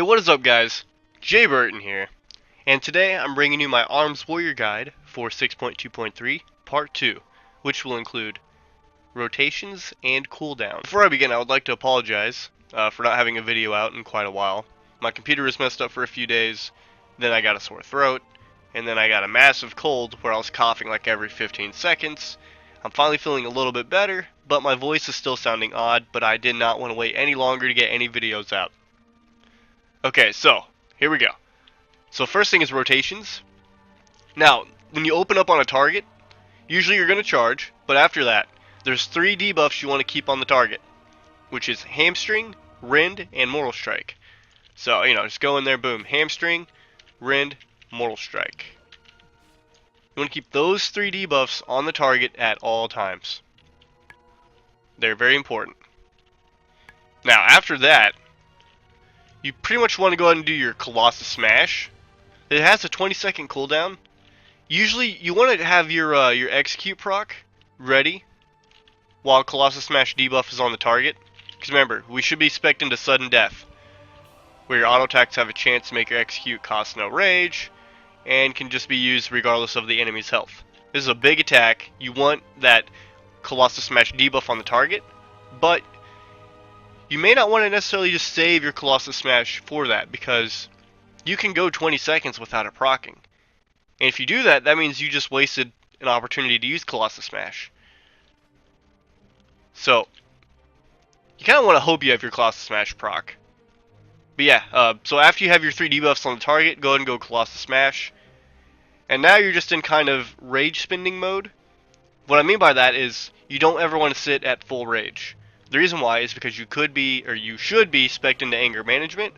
What is up, guys? Jay Burton here, and today I'm bringing you my Arms Warrior Guide for 6.2.3 Part 2, which will include rotations and cooldown. Before I begin, I would like to apologize for not having a video out in quite a while. My computer was messed up for a few days, then I got a sore throat, and then I got a massive cold where I was coughing like every 15 seconds. I'm finally feeling a little bit better, but my voice is still sounding odd, but I did not want to wait any longer to get any videos out. Okay, so here we go. So first thing is rotations. Now, when you open up on a target, usually you're going to charge, but after that, there's 3 debuffs you want to keep on the target, which is Hamstring, Rend, and Mortal Strike. So, just go in there, boom, Hamstring, Rend, Mortal Strike. You want to keep those 3 debuffs on the target at all times. They're very important. Now, after that, you pretty much want to go ahead and do your Colossus Smash. It has a 20-second cooldown. Usually, you want to have your execute proc ready while Colossus Smash debuff is on the target. Because remember, we should be expecting to sudden death, where your auto attacks have a chance to make your execute cost no rage, and can just be used regardless of the enemy's health. This is a big attack. You want that Colossus Smash debuff on the target, but you may not want to necessarily just save your Colossus Smash for that, because you can go 20 seconds without it proccing. And if you do that, that means you just wasted an opportunity to use Colossus Smash. So, you kind of want to hope you have your Colossus Smash proc. But yeah, so after you have your 3 debuffs on the target, go ahead and go Colossus Smash. And now you're just in kind of rage spending mode. What I mean by that is, you don't ever want to sit at full rage. The reason why is because you could be, or you should be, spec'd into anger management.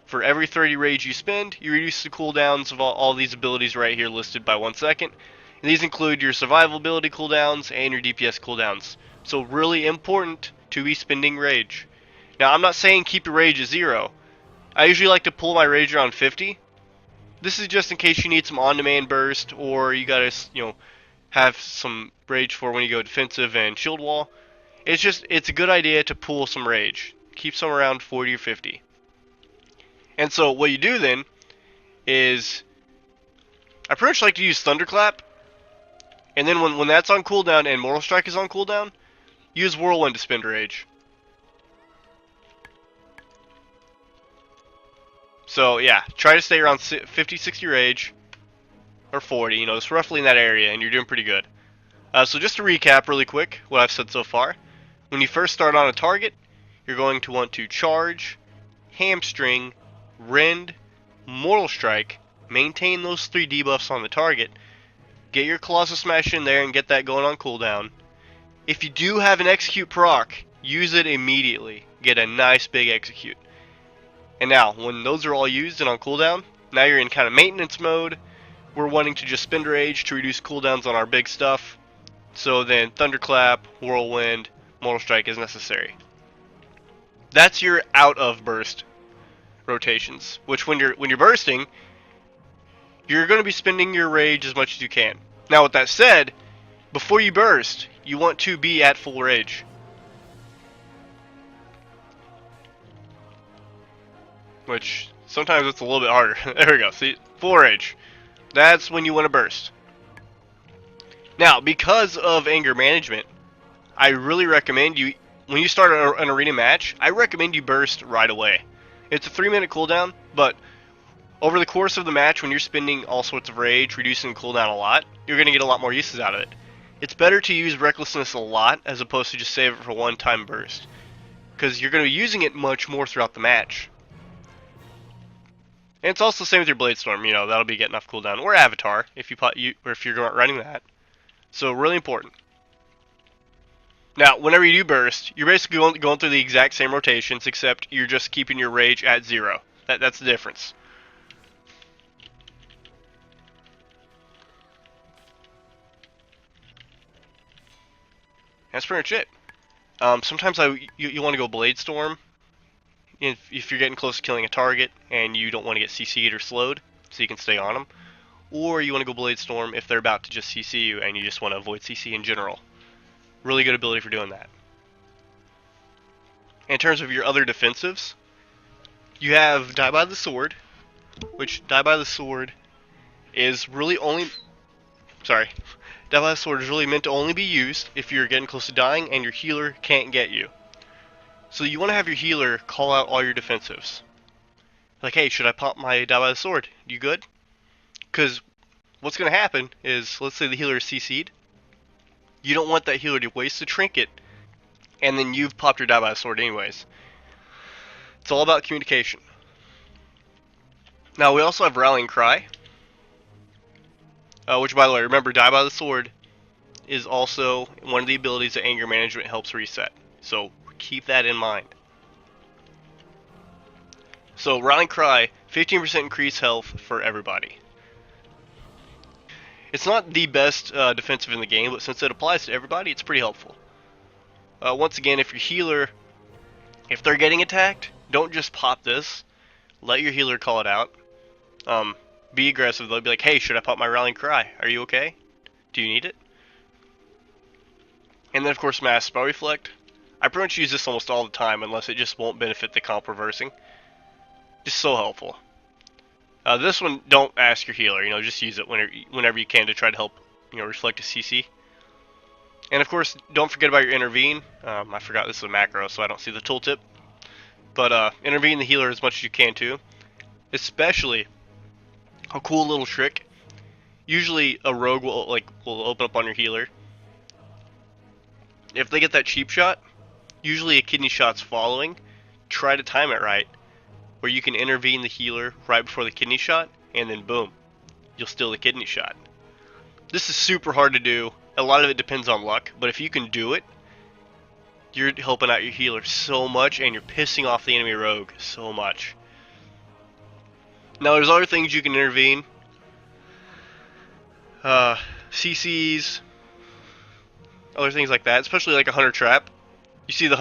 For every 30 rage you spend, you reduce the cooldowns of all these abilities right here listed by 1 second. And these include your survival ability cooldowns and your DPS cooldowns. So really important to be spending rage. Now, I'm not saying keep your rage at 0. I usually like to pull my rage around 50. This is just in case you need some on-demand burst, or you gotta, have some rage for when you go defensive and shield wall. It's a good idea to pull some rage. Keep some around 40 or 50. And so what you do then is, I pretty much like to use Thunderclap, and then when that's on cooldown and Mortal Strike is on cooldown, use Whirlwind to spend rage. So yeah, try to stay around 50-60 rage, or 40, it's roughly in that area, and you're doing pretty good. So just to recap really quick what I've said so far. When you first start on a target, you're going to want to charge, Hamstring, Rend, Mortal Strike, maintain those 3 debuffs on the target, get your Colossus Smash in there and get that going on cooldown. If you do have an execute proc, use it immediately. Get a nice big execute. And now, when those are all used and on cooldown, now you're in kind of maintenance mode. We're wanting to just spend rage to reduce cooldowns on our big stuff. So then Thunderclap, Whirlwind, Mortal Strike is necessary. That's your out of burst rotations, which when you're bursting, you're going to be spending your rage as much as you can. Now with that said, before you burst, you want to be at full rage. Which sometimes it's a little bit harder. There we go. See, full rage. That's when you want to burst. Now, because of anger management, I really recommend you, when you start an arena match, I recommend you burst right away. It's a 3-minute cooldown, but over the course of the match, when you're spending all sorts of rage, reducing the cooldown a lot, you're going to get a lot more uses out of it. It's better to use Recklessness a lot, as opposed to just save it for one-time burst, because you're going to be using it much more throughout the match. And it's also the same with your Blade Storm, that'll be getting enough cooldown, or Avatar, if you're running that. So really important. Now, whenever you do burst, you're basically going through the exact same rotations, except you're just keeping your rage at 0. That's the difference. That's pretty much it. Sometimes you want to go Blade Storm if you're getting close to killing a target and you don't want to get CC'd or slowed, so you can stay on them. Or you want to go Blade Storm if they're about to just CC you and you just want to avoid CC in general. Really good ability for doing that. In terms of your other defensives, You have Die by the Sword, which Die by the Sword is really only... Sorry. Die by the Sword is really meant to only be used if you're getting close to dying and your healer can't get you. So you want to have your healer call out all your defensives. Like, hey, should I pop my Die by the Sword? You good? Because what's going to happen is, let's say the healer is CC'd. You don't want that healer to waste the trinket, and then you've popped your Die by the Sword anyways. It's all about communication. Now, we also have Rallying Cry. Which, by the way, remember, Die by the Sword is also one of the abilities that Anger Management helps reset. So keep that in mind. So, Rallying Cry, 15% increased health for everybody. It's not the best defensive in the game, but since it applies to everybody, it's pretty helpful. Once again, if your healer, if they're getting attacked, don't just pop this. Let your healer call it out. Be aggressive. They'll be like, hey, should I pop my Rallying Cry? Are you okay? Do you need it? And then, of course, Mass Spell Reflect. I pretty much use this almost all the time, unless it just won't benefit the comp reversing. Just so helpful. This one, don't ask your healer. Just use it whenever you can to try to help, reflect a CC. And of course, don't forget about your Intervene. I forgot this is a macro, so I don't see the tooltip. But intervene the healer as much as you can too. Especially a cool little trick. Usually a rogue will open up on your healer. If they get that cheap shot, usually a kidney shot's following. Try to time it right, where you can intervene the healer right before the kidney shot, and then boom, you'll steal the kidney shot. This is super hard to do. A lot of it depends on luck, but if you can do it, you're helping out your healer so much, and you're pissing off the enemy rogue so much. Now, there's other things you can intervene. CCs, other things like that, especially like a hunter trap. You see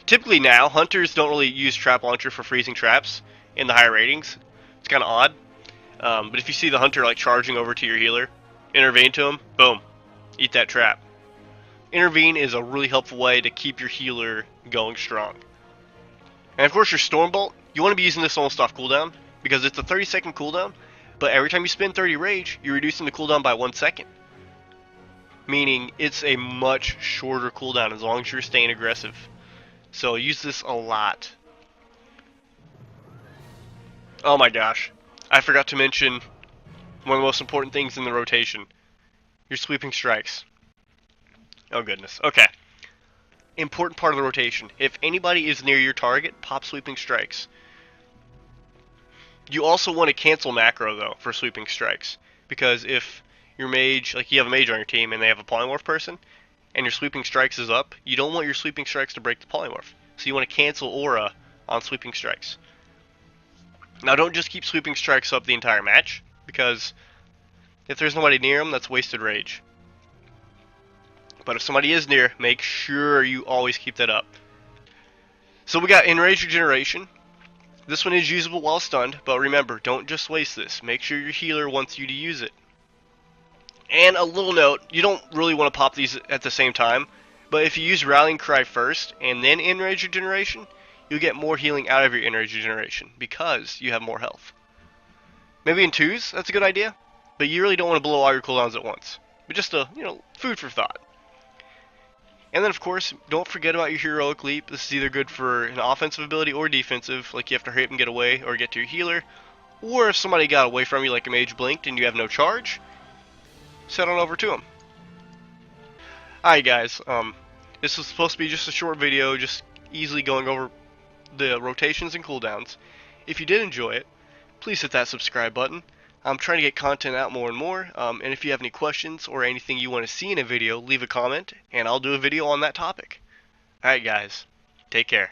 typically now, hunters don't really use Trap Launcher for freezing traps in the higher ratings. It's kind of odd. But if you see the hunter charging over to your healer, intervene to him, boom, eat that trap. Intervene is a really helpful way to keep your healer going strong. And of course your Stormbolt, you want to be using this almost off cooldown, because it's a 30-second cooldown, but every time you spend 30 rage, you're reducing the cooldown by 1 second. Meaning it's a much shorter cooldown as long as you're staying aggressive. So use this a lot. Oh my gosh, I forgot to mention one of the most important things in the rotation. Your sweeping strikes. Oh goodness, okay. Important part of the rotation. If anybody is near your target, pop sweeping strikes. You also want to cancel macro though for sweeping strikes, because if your mage, you have a mage on your team and they have a polymorph person, and your sweeping strikes is up, you don't want your sweeping strikes to break the polymorph. So you want to cancel aura on sweeping strikes. Now don't just keep sweeping strikes up the entire match, because if there's nobody near them, that's wasted rage. But if somebody is near, make sure you always keep that up. So we got Enrage Regeneration. This one is usable while stunned, but remember, don't just waste this. Make sure your healer wants you to use it. And a little note, you don't really want to pop these at the same time, but if you use Rallying Cry first and then Enrage Regeneration, you'll get more healing out of your Enrage Regeneration because you have more health. Maybe in twos, that's a good idea, but you really don't want to blow all your cooldowns at once. But just a, food for thought. And then of course, don't forget about your Heroic Leap. This is either good for an offensive ability or defensive, like you have to hurry up and get away or get to your healer, or if somebody got away from you like a mage blinked and you have no charge, set on over to him. Alright guys, this was supposed to be just a short video, just easily going over the rotations and cooldowns. If you did enjoy it, please hit that subscribe button. I'm trying to get content out more and more, and if you have any questions or anything you want to see in a video, leave a comment, and I'll do a video on that topic. Alright guys, take care.